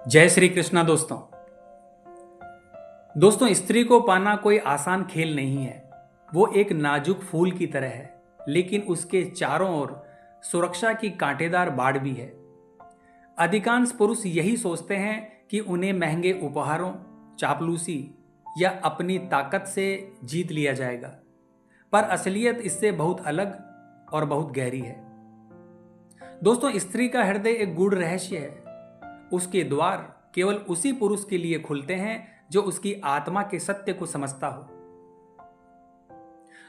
जय श्री कृष्णा दोस्तों स्त्री को पाना कोई आसान खेल नहीं है। वो एक नाजुक फूल की तरह है, लेकिन उसके चारों ओर सुरक्षा की कांटेदार बाड़ भी है। अधिकांश पुरुष यही सोचते हैं कि उन्हें महंगे उपहारों, चापलूसी या अपनी ताकत से जीत लिया जाएगा, पर असलियत इससे बहुत अलग और बहुत गहरी है। दोस्तों, स्त्री का हृदय एक गूढ़ रहस्य है। उसके द्वार केवल उसी पुरुष के लिए खुलते हैं जो उसकी आत्मा के सत्य को समझता हो।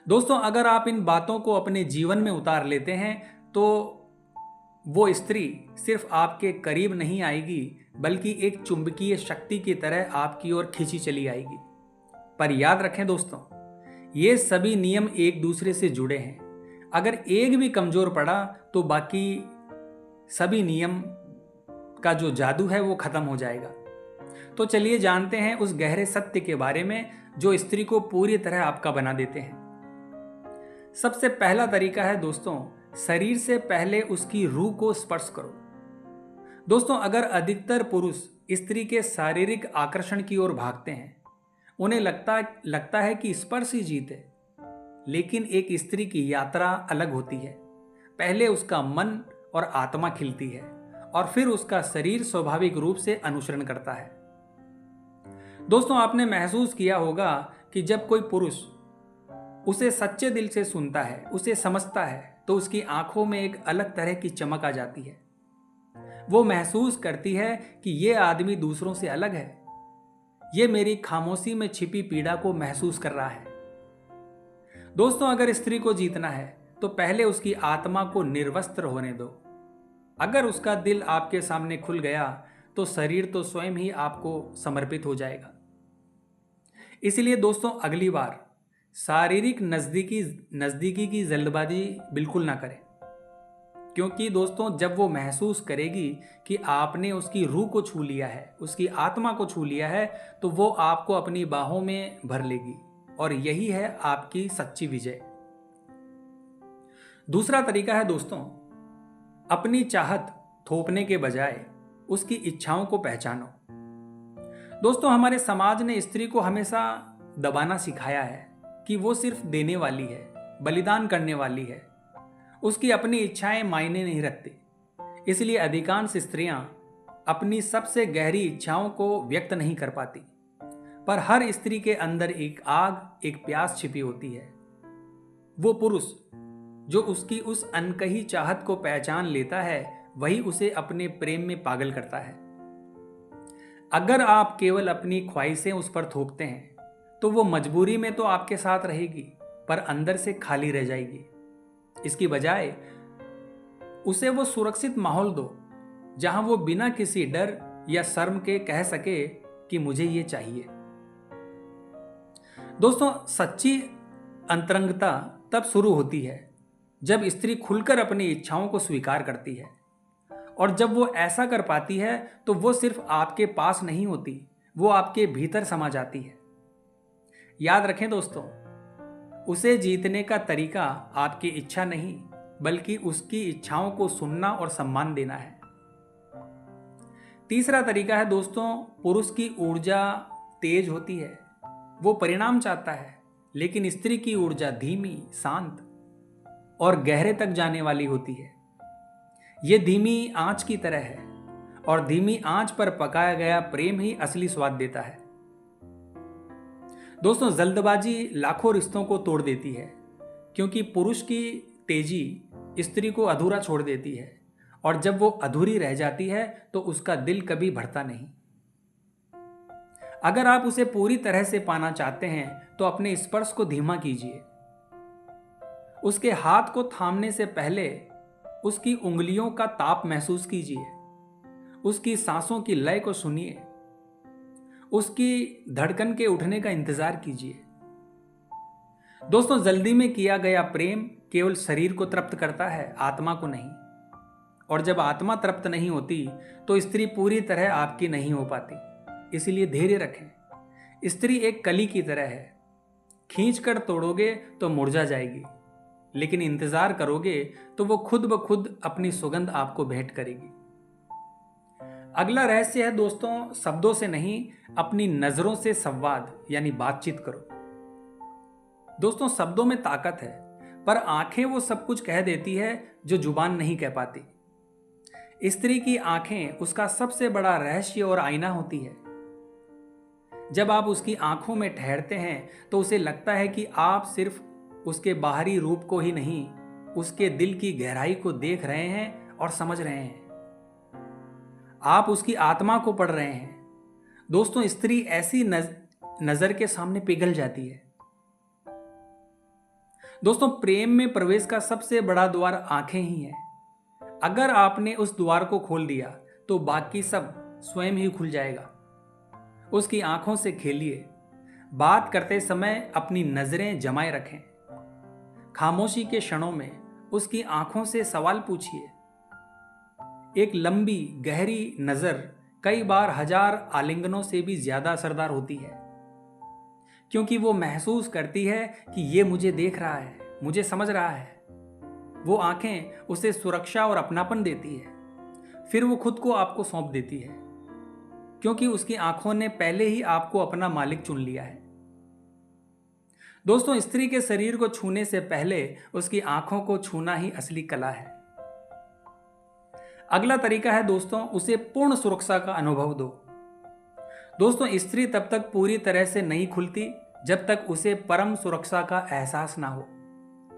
दोस्तों, अगर आप इन बातों को अपने जीवन में उतार लेते हैं तो वो स्त्री सिर्फ आपके करीब नहीं आएगी, बल्कि एक चुंबकीय शक्ति की तरह आपकी ओर खींची चली आएगी। पर याद रखें दोस्तों, ये सभी नियम एक दूसरे से जुड़े हैं। अगर एक भी कमजोर पड़ा तो बाकी सभी नियम का जो जादू है वो खत्म हो जाएगा। तो चलिए जानते हैं उस गहरे सत्य के बारे में जो स्त्री को पूरी तरह आपका बना देते हैं। सबसे पहला तरीका है दोस्तों, शरीर से पहले उसकी रूह को स्पर्श करो। दोस्तों, अगर अधिकतर पुरुष स्त्री के शारीरिक आकर्षण की ओर भागते हैं, उन्हें लगता है कि स्पर्श ही जीत है। लेकिन एक स्त्री की यात्रा अलग होती है। पहले उसका मन और आत्मा खिलती है और फिर उसका शरीर स्वाभाविक रूप से अनुसरण करता है। दोस्तों, आपने महसूस किया होगा कि जब कोई पुरुष उसे सच्चे दिल से सुनता है, उसे समझता है, तो उसकी आंखों में एक अलग तरह की चमक आ जाती है। वो महसूस करती है कि ये आदमी दूसरों से अलग है। ये मेरी खामोशी में छिपी पीड़ा को महसूस कर रहा है। दोस्तों, अगर स्त्री को जीतना है तो पहले उसकी आत्मा को निर्वस्त्र होने दो। अगर उसका दिल आपके सामने खुल गया तो शरीर तो स्वयं ही आपको समर्पित हो जाएगा। इसलिए दोस्तों, अगली बार शारीरिक नजदीकी की जल्दबाजी बिल्कुल ना करें, क्योंकि दोस्तों जब वो महसूस करेगी कि आपने उसकी रूह को छू लिया है, उसकी आत्मा को छू लिया है, तो वो आपको अपनी बाहों में भर लेगी और यही है आपकी सच्ची विजय। दूसरा तरीका है दोस्तों, अपनी चाहत थोपने के बजाय उसकी इच्छाओं को पहचानो। दोस्तों, हमारे समाज ने स्त्री को हमेशा दबाना सिखाया है कि वो सिर्फ देने वाली है, बलिदान करने वाली है। उसकी अपनी इच्छाएं मायने नहीं रखती। इसलिए अधिकांश स्त्रियां अपनी सबसे गहरी इच्छाओं को व्यक्त नहीं कर पाती। पर हर स्त्री के अंदर एक आग, एक प्यास छिपी होती है। वो पुरुष जो उसकी उस अनकही चाहत को पहचान लेता है, वही उसे अपने प्रेम में पागल करता है। अगर आप केवल अपनी ख्वाहिशें उस पर थोपते हैं तो वो मजबूरी में तो आपके साथ रहेगी, पर अंदर से खाली रह जाएगी। इसकी बजाय उसे वो सुरक्षित माहौल दो जहां वो बिना किसी डर या शर्म के कह सके कि मुझे ये चाहिए। दोस्तों, सच्ची अंतरंगता तब शुरू होती है जब स्त्री खुलकर अपनी इच्छाओं को स्वीकार करती है। और जब वो ऐसा कर पाती है तो वो सिर्फ आपके पास नहीं होती, वो आपके भीतर समा जाती है। याद रखें दोस्तों, उसे जीतने का तरीका आपकी इच्छा नहीं, बल्कि उसकी इच्छाओं को सुनना और सम्मान देना है। तीसरा तरीका है दोस्तों, पुरुष की ऊर्जा तेज होती है, वो परिणाम चाहता है, लेकिन स्त्री की ऊर्जा धीमी, शांत और गहरे तक जाने वाली होती है। ये धीमी आंच की तरह है और धीमी आंच पर पकाया गया प्रेम ही असली स्वाद देता है। दोस्तों, जल्दबाजी लाखों रिश्तों को तोड़ देती है, क्योंकि पुरुष की तेजी स्त्री को अधूरा छोड़ देती है, और जब वो अधूरी रह जाती है तो उसका दिल कभी भरता नहीं। अगर आप उसे पूरी तरह से पाना चाहते हैं तो अपने स्पर्श को धीमा कीजिए। उसके हाथ को थामने से पहले उसकी उंगलियों का ताप महसूस कीजिए। उसकी सांसों की लय को सुनिए। उसकी धड़कन के उठने का इंतजार कीजिए। दोस्तों, जल्दी में किया गया प्रेम केवल शरीर को तृप्त करता है, आत्मा को नहीं। और जब आत्मा तृप्त नहीं होती तो स्त्री पूरी तरह आपकी नहीं हो पाती। इसलिए धैर्य रखें। स्त्री एक कली की तरह है, खींचकर तोड़ोगे तो मुरझा जाएगी, लेकिन इंतजार करोगे तो वो खुद ब खुद अपनी सुगंध आपको भेंट करेगी। अगला रहस्य है दोस्तों, शब्दों से नहीं, अपनी नजरों से संवाद यानी बातचीत करो। दोस्तों, शब्दों में ताकत है, पर आंखें वो सब कुछ कह देती है जो जुबान नहीं कह पाती। स्त्री की आंखें उसका सबसे बड़ा रहस्य और आईना होती है। जब आप उसकी आंखों में ठहरते हैं तो उसे लगता है कि आप सिर्फ उसके बाहरी रूप को ही नहीं, उसके दिल की गहराई को देख रहे हैं और समझ रहे हैं। आप उसकी आत्मा को पढ़ रहे हैं। दोस्तों, स्त्री ऐसी नजर के सामने पिघल जाती है। दोस्तों, प्रेम में प्रवेश का सबसे बड़ा द्वार आंखें ही हैं। अगर आपने उस द्वार को खोल दिया तो बाकी सब स्वयं ही खुल जाएगा। उसकी आंखों से खेलिए। बात करते समय अपनी नजरें जमाए रखें। खामोशी के क्षणों में उसकी आंखों से सवाल पूछिए। एक लंबी गहरी नजर कई बार 1000 आलिंगनों से भी ज्यादा असरदार होती है, क्योंकि वो महसूस करती है कि ये मुझे देख रहा है, मुझे समझ रहा है। वो आंखें उसे सुरक्षा और अपनापन देती है। फिर वो खुद को आपको सौंप देती है, क्योंकि उसकी आंखों ने पहले ही आपको अपना मालिक चुन लिया है। दोस्तों, स्त्री के शरीर को छूने से पहले उसकी आंखों को छूना ही असली कला है। अगला तरीका है दोस्तों, उसे पूर्ण सुरक्षा का अनुभव दो। दोस्तों, स्त्री तब तक पूरी तरह से नहीं खुलती जब तक उसे परम सुरक्षा का एहसास ना हो।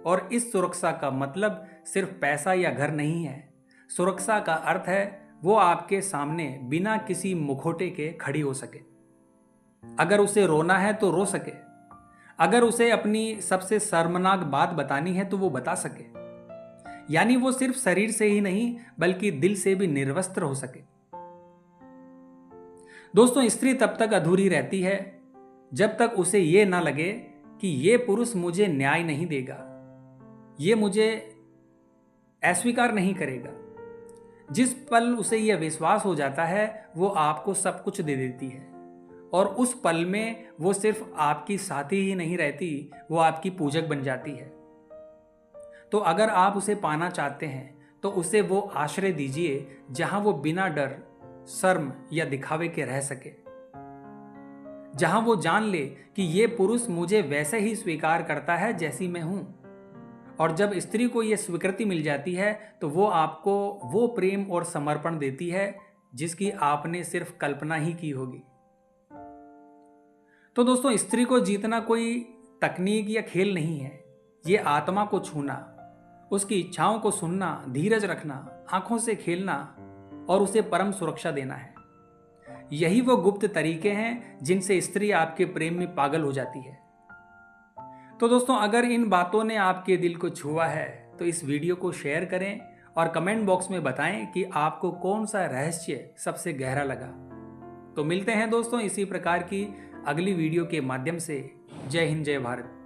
और इस सुरक्षा का मतलब सिर्फ पैसा या घर नहीं है। सुरक्षा का अर्थ है वो आपके सामने बिना किसी मुखौटे के खड़ी हो सके। अगर उसे रोना है तो रो सके। अगर उसे अपनी सबसे शर्मनाक बात बतानी है तो वो बता सके। यानी वो सिर्फ शरीर से ही नहीं बल्कि दिल से भी निर्वस्त्र हो सके। दोस्तों, स्त्री तब तक अधूरी रहती है जब तक उसे ये ना लगे कि ये पुरुष मुझे न्याय नहीं देगा, ये मुझे अस्वीकार नहीं करेगा। जिस पल उसे यह विश्वास हो जाता है वो आपको सब कुछ दे देती है, और उस पल में वो सिर्फ आपकी साथी ही नहीं रहती, वो आपकी पूजक बन जाती है। तो अगर आप उसे पाना चाहते हैं तो उसे वो आश्रय दीजिए जहां वो बिना डर, शर्म या दिखावे के रह सके। जहां वो जान ले कि ये पुरुष मुझे वैसे ही स्वीकार करता है जैसी मैं हूं। और जब स्त्री को यह स्वीकृति मिल जाती है तो वो आपको वो प्रेम और समर्पण देती है जिसकी आपने सिर्फ कल्पना ही की होगी। तो दोस्तों, स्त्री को जीतना कोई तकनीक या खेल नहीं है। ये आत्मा को छूना, उसकी इच्छाओं को सुनना, धीरज रखना, आंखों से खेलना और उसे परम सुरक्षा देना है। यही वो गुप्त तरीके हैं जिनसे स्त्री आपके प्रेम में पागल हो जाती है। तो दोस्तों, अगर इन बातों ने आपके दिल को छुआ है तो इस वीडियो को शेयर करें और कमेंट बॉक्स में बताएं कि आपको कौन सा रहस्य सबसे गहरा लगा। तो मिलते हैं दोस्तों इसी प्रकार की अगली वीडियो के माध्यम से। जय हिंद, जय भारत।